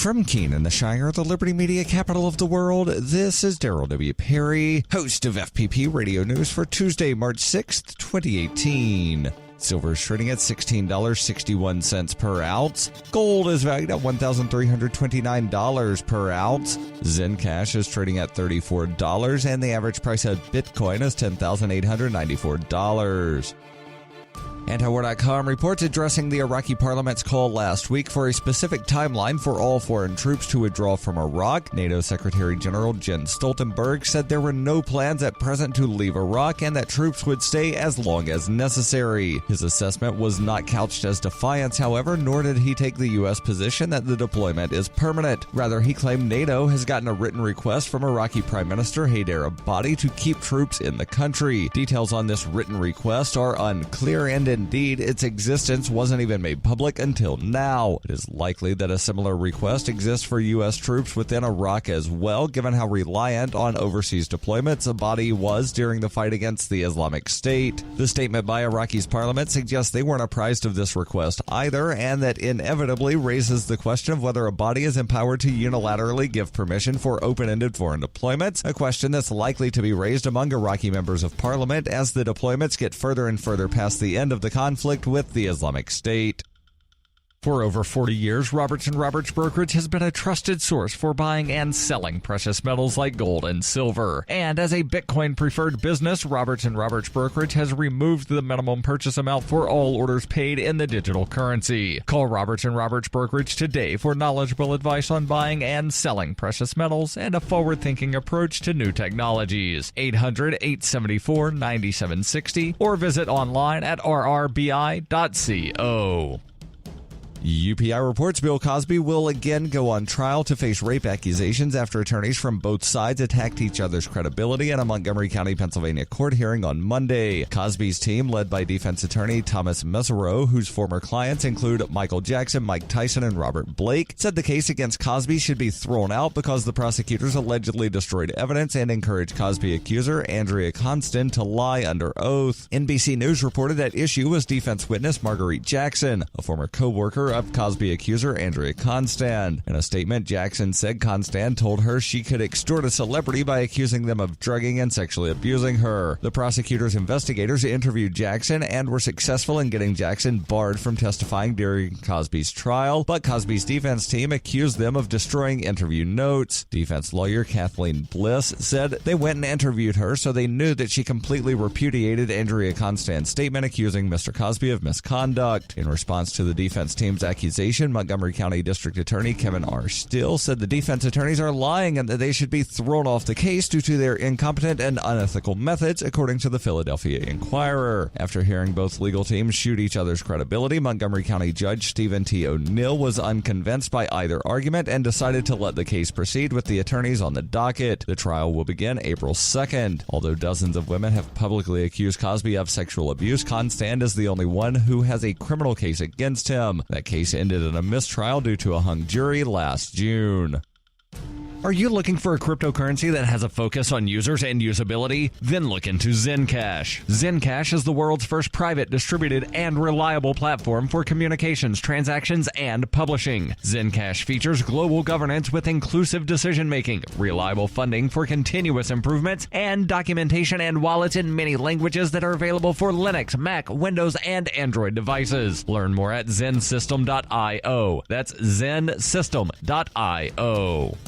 From Keene in the Shire, the Liberty Media capital of the world, this is Daryl W. Perry, host of FPP Radio News for Tuesday, March 6th, 2018. Silver is trading at $16.61 per ounce. Gold is valued at $1,329 per ounce. ZenCash is trading at $34, and the average price of Bitcoin is $10,894. Antiwar.com reports addressing the Iraqi parliament's call last week for a specific timeline for all foreign troops to withdraw from Iraq. NATO Secretary General Jens Stoltenberg said there were no plans at present to leave Iraq and that troops would stay as long as necessary. His assessment was not couched as defiance, however, nor did he take the U.S. position that the deployment is permanent. Rather, he claimed NATO has gotten a written request from Iraqi Prime Minister Haider Abadi to keep troops in the country. Details on this written request are unclear, and indeed, its existence wasn't even made public until now. It is likely that a similar request exists for U.S. troops within Iraq as well, given how reliant on overseas deployments Abadi was during the fight against the Islamic State. The statement by Iraqi's parliament suggests they weren't apprised of this request either, and that inevitably raises the question of whether Abadi is empowered to unilaterally give permission for open-ended foreign deployments, a question that's likely to be raised among Iraqi members of parliament as the deployments get further and further past the end of the conflict with the Islamic State. For over 40 years, Robertson Robertson Brokerage has been a trusted source for buying and selling precious metals like gold and silver. And as a Bitcoin-preferred business, Robertson Robertson Brokerage has removed the minimum purchase amount for all orders paid in the digital currency. Call Robertson Robertson Brokerage today for knowledgeable advice on buying and selling precious metals and a forward-thinking approach to new technologies. 800-874-9760 or visit online at rrbi.co. UPI reports Bill Cosby will again go on trial to face rape accusations after attorneys from both sides attacked each other's credibility in a Montgomery County, Pennsylvania court hearing on Monday. Cosby's team, led by defense attorney Thomas Mesereau, whose former clients include Michael Jackson, Mike Tyson, and Robert Blake, said the case against Cosby should be thrown out because the prosecutors allegedly destroyed evidence and encouraged Cosby accuser Andrea Constant to lie under oath. NBC News reported that issue was defense witness Marguerite Jackson, a former co-worker of Cosby accuser Andrea Constant. In a statement, Jackson said Constant told her she could extort a celebrity by accusing them of drugging and sexually abusing her. The prosecutor's investigators interviewed Jackson and were successful in getting Jackson barred from testifying during Cosby's trial, but Cosby's defense team accused them of destroying interview notes. Defense lawyer Kathleen Bliss said they went and interviewed her, so they knew that she completely repudiated Andrea Constant's statement accusing Mr. Cosby of misconduct. In response to the defense team's accusation, Montgomery County District Attorney Kevin R. Still said the defense attorneys are lying and that they should be thrown off the case due to their incompetent and unethical methods, according to the Philadelphia Inquirer. After hearing both legal teams shoot each other's credibility, Montgomery County Judge Stephen T. O'Neill was unconvinced by either argument and decided to let the case proceed with the attorneys on the docket. The trial will begin April 2nd. Although dozens of women have publicly accused Cosby of sexual abuse, Constant is the only one who has a criminal case against him. That case ended in a mistrial due to a hung jury last June. Are you looking for a cryptocurrency that has a focus on users and usability? Then look into ZenCash. ZenCash is the world's first private, distributed, and reliable platform for communications, transactions, and publishing. ZenCash features global governance with inclusive decision-making, reliable funding for continuous improvements, and documentation and wallets in many languages that are available for Linux, Mac, Windows, and Android devices. Learn more at zensystem.io. That's zensystem.io.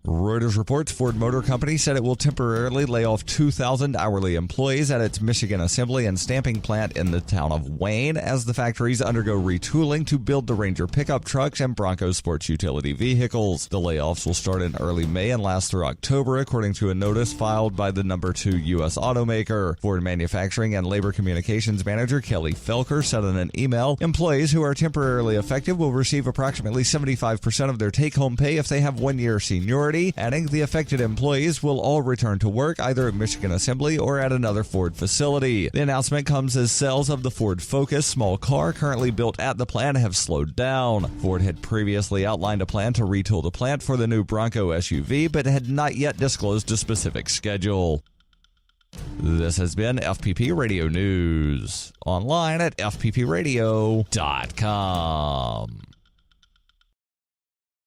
Reuters reports Ford Motor Company said it will temporarily lay off 2,000 hourly employees at its Michigan assembly and stamping plant in the town of Wayne as the factories undergo retooling to build the Ranger pickup trucks and Bronco sports utility vehicles. The layoffs will start in early May and last through October, according to a notice filed by the number 2 U.S. automaker. Ford Manufacturing and Labor Communications Manager Kelly Felker said in an email, employees who are temporarily affected will receive approximately 75% of their take-home pay if they have 1 year seniority, adding the affected employees will all return to work either at Michigan Assembly or at another Ford facility. The announcement comes as sales of the Ford Focus small car currently built at the plant have slowed down. Ford had previously outlined a plan to retool the plant for the new Bronco SUV, but had not yet disclosed a specific schedule. This has been FPP Radio News, online at fppradio.com.